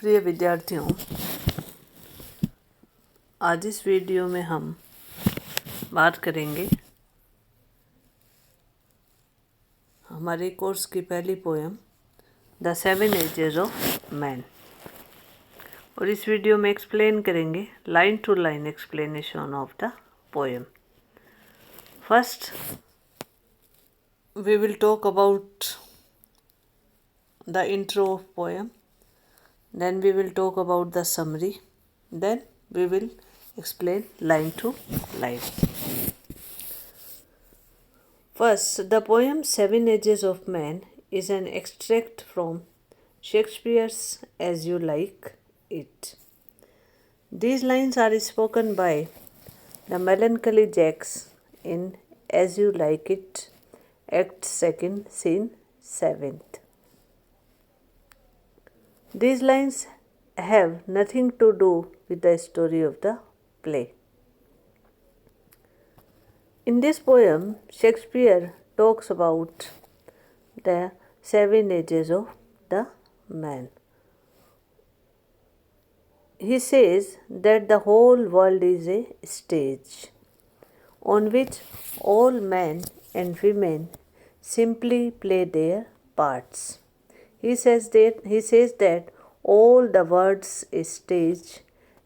प्रिय विद्यार्थियों, आज इस वीडियो में हम बात करेंगे हमारे कोर्स की पहली poem the 7 ages of man. और इस वीडियो में एक्सप्लेन करेंगे line to line explanation of the poem. First we will talk about the intro of poem, then we will talk about the summary, then we will explain line to line. First, the poem 7 Ages of Man is an extract from Shakespeare's As You Like It. These lines are spoken by the melancholy Jacks in As You Like It, Act 2nd, Scene 7th. These lines have nothing to do with the story of the play. In this poem, Shakespeare talks about the 7 ages of the man. He says that the whole world is a stage on which all men and women simply play their parts. He says that all the world's a stage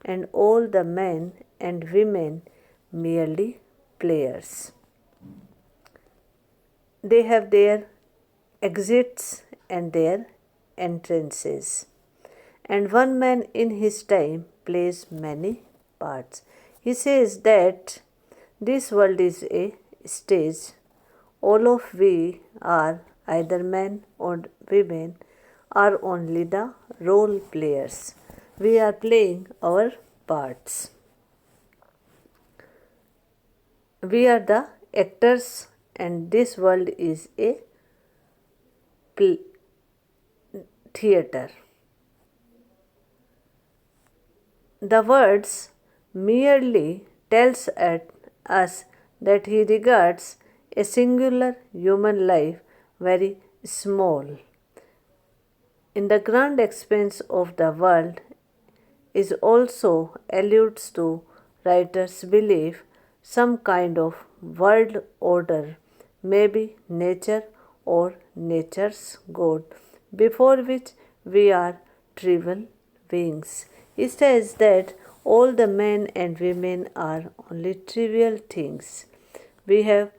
and all the men and women merely players. They have their exits and their entrances, and one man in his time plays many parts. He says that this world is a stage. All of we are either men or women are only the role players. We are playing our parts. We are the actors, and this world is a theater. The words merely tells us that he regards a singular human life very small. In the grand expanse of the world is also alludes to writer's belief some kind of world order, maybe nature or nature's God, before which we are trivial beings. He says that all the men and women are only trivial things. We have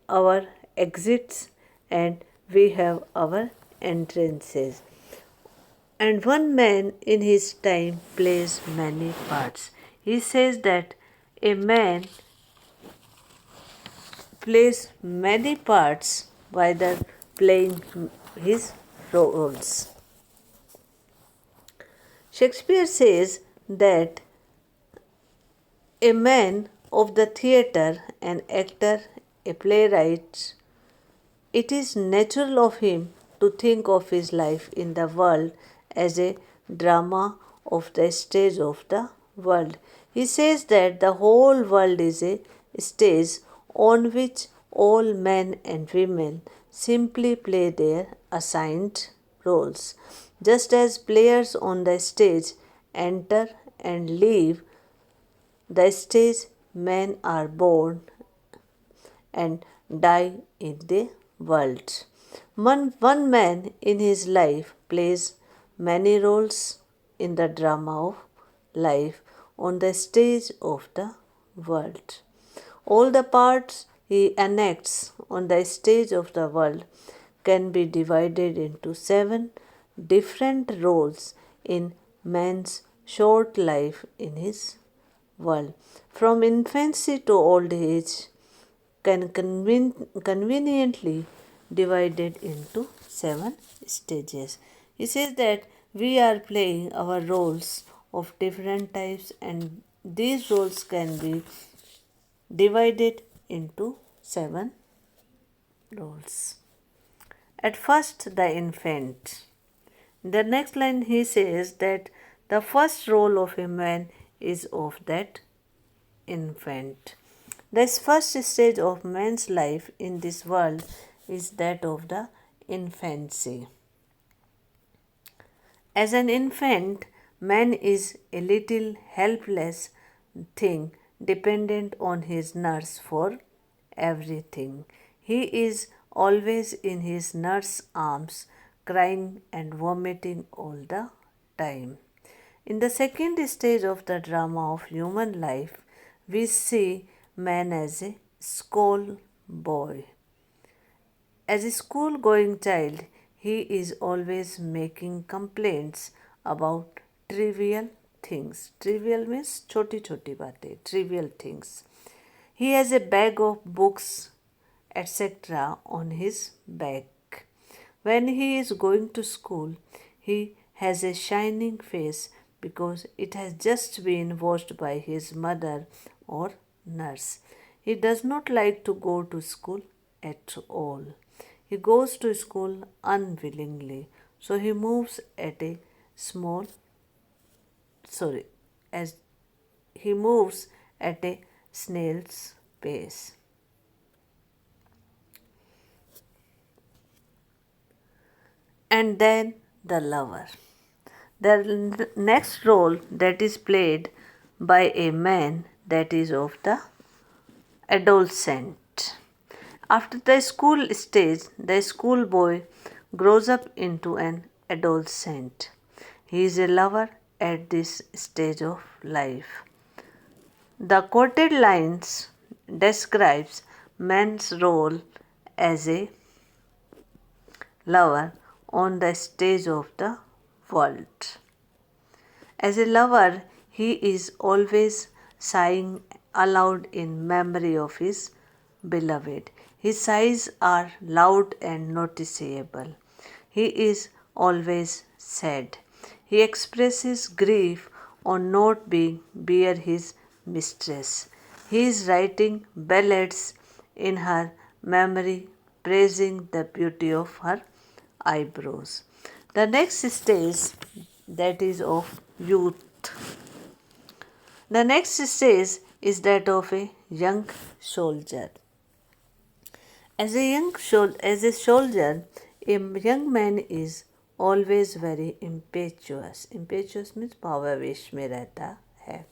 our exits and we have our entrances, and one man in his time plays many parts. He says that a man plays many parts while playing his roles. Shakespeare says that a man of the theatre, an actor, a playwright, it is natural of him to think of his life in the world as a drama of the stage of the world. He says that the whole world is a stage on which all men and women simply play their assigned roles. Just as players on the stage enter and leave the stage, men are born and die in the world. One man in his life plays many roles in the drama of life on the stage of the world. All the parts he enacts on the stage of the world can be divided into 7 different roles in man's short life in his world. From infancy to old age can conveniently divided into 7 stages. He says that we are playing our roles of different types, and these roles can be divided into 7 roles. At first, the infant. The next line he says that the first role of a man is of that infant. The first stage of man's life in this world is that of the infancy. As an infant, man is a little helpless thing dependent on his nurse for everything. He is always in his nurse's arms, crying and vomiting all the time. In the second stage of the drama of human life, we see man as a schoolboy. As a school going child, he is always making complaints about trivial things. Trivial means choti choti baatein, trivial things. He has a bag of books, etc. on his back. When he is going to school, he has a shining face because it has just been washed by his mother or nurse. He does not like to go to school at all. He goes to school unwillingly, so he moves at a small sorry as he moves at a snail's pace. And then the lover. The next role that is played by a man, that is of the adolescent. After the school stage, the schoolboy grows up into an adolescent. He is a lover at this stage of life. The quoted lines describes man's role as a lover on the stage of the world. As a lover, he is always sighing aloud in memory of his beloved. His sighs are loud and noticeable. He is always sad. He expresses grief on not being near his mistress. He is writing ballads in her memory, praising the beauty of her eyebrows. The next stage, that is of youth. The next stage is that of a young soldier. As a soldier, a young man is always very impetuous. Impetuous means भावावेश में रहता है.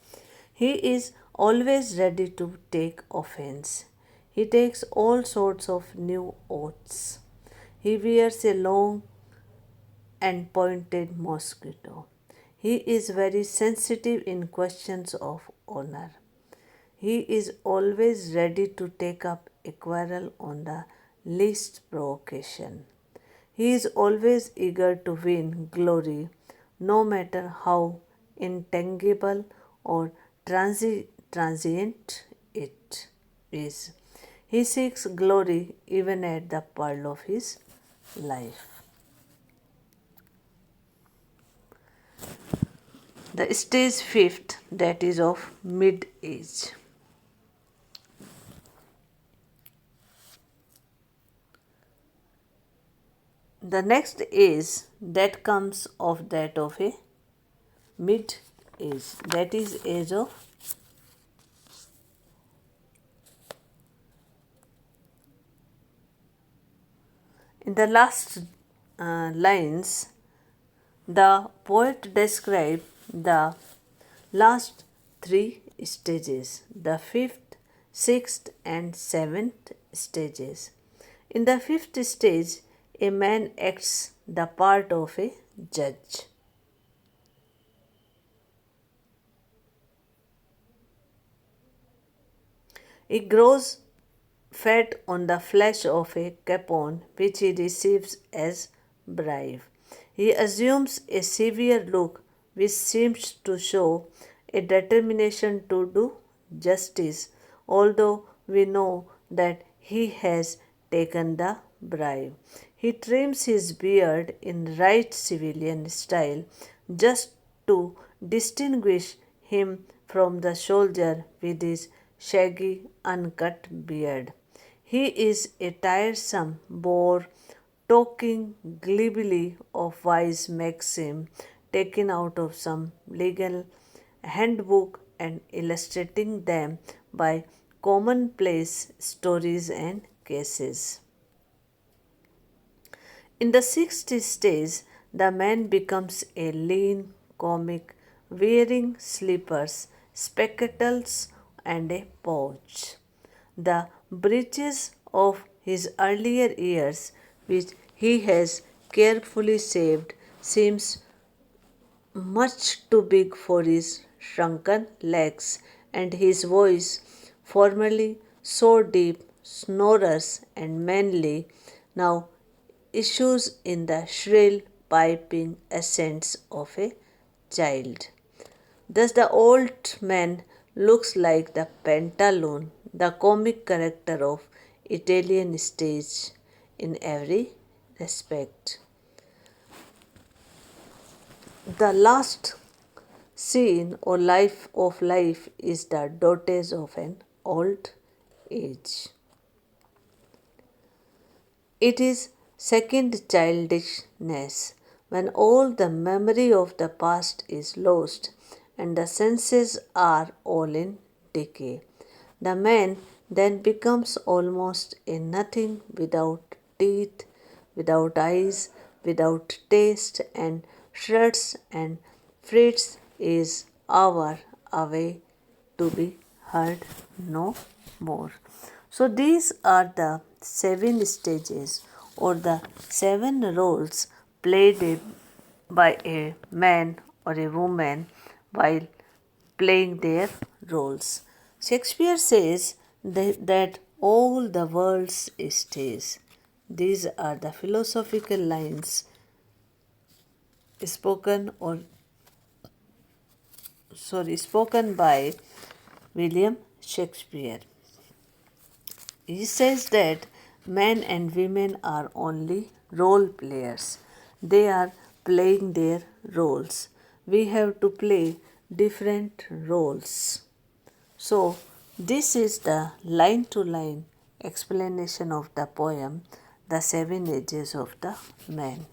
He is always ready to take offense. He takes all sorts of new oaths. He wears a long and pointed mosquito. He is very sensitive in questions of honor. He is always ready to take up a quarrel on the least provocation. He is always eager to win glory, no matter how intangible or transient it is. He seeks glory even at the peril of his life. The stage fifth, that is of mid-age. The next age that comes of that of a mid-age, that is age of in the last lines, the poet describes the last three stages, the fifth, sixth, and seventh stages. In the fifth stage, a man acts the part of a judge. He grows fat on the flesh of a capon which he receives as bribe. He assumes a severe look which seems to show a determination to do justice, although we know that he has taken the bribe. He trims his beard in right civilian style just to distinguish him from the soldier with his shaggy, uncut beard. He is a tiresome bore, talking glibly of wise maxim taken out of some legal handbook and illustrating them by commonplace stories and cases. In the sixth stage, the man becomes a lean comic wearing slippers, spectacles, and a pouch. The breeches of his earlier years, which he has carefully saved, seems much too big for his shrunken legs, and his voice, formerly so deep, sonorous, and manly, now issues in the shrill piping accents of a child. Thus, the old man looks like the pantaloon, the comic character of Italian stage in every respect. The last scene or life of life is the dotage of an old age. It is second childishness when all the memory of the past is lost and the senses are all in decay. The man then becomes almost a nothing without teeth, without eyes, without taste, and shreds and Fritz is hour away to be heard no more. So these are the seven stages or the seven roles played by a man or a woman while playing their roles. Shakespeare says that all the world's stage. These are the philosophical lines spoken or spoken by William Shakespeare. He says that men and women are only role players. They are playing their roles. We have to play different roles. So, this is the line to line explanation of the poem The Seven Ages of the Man.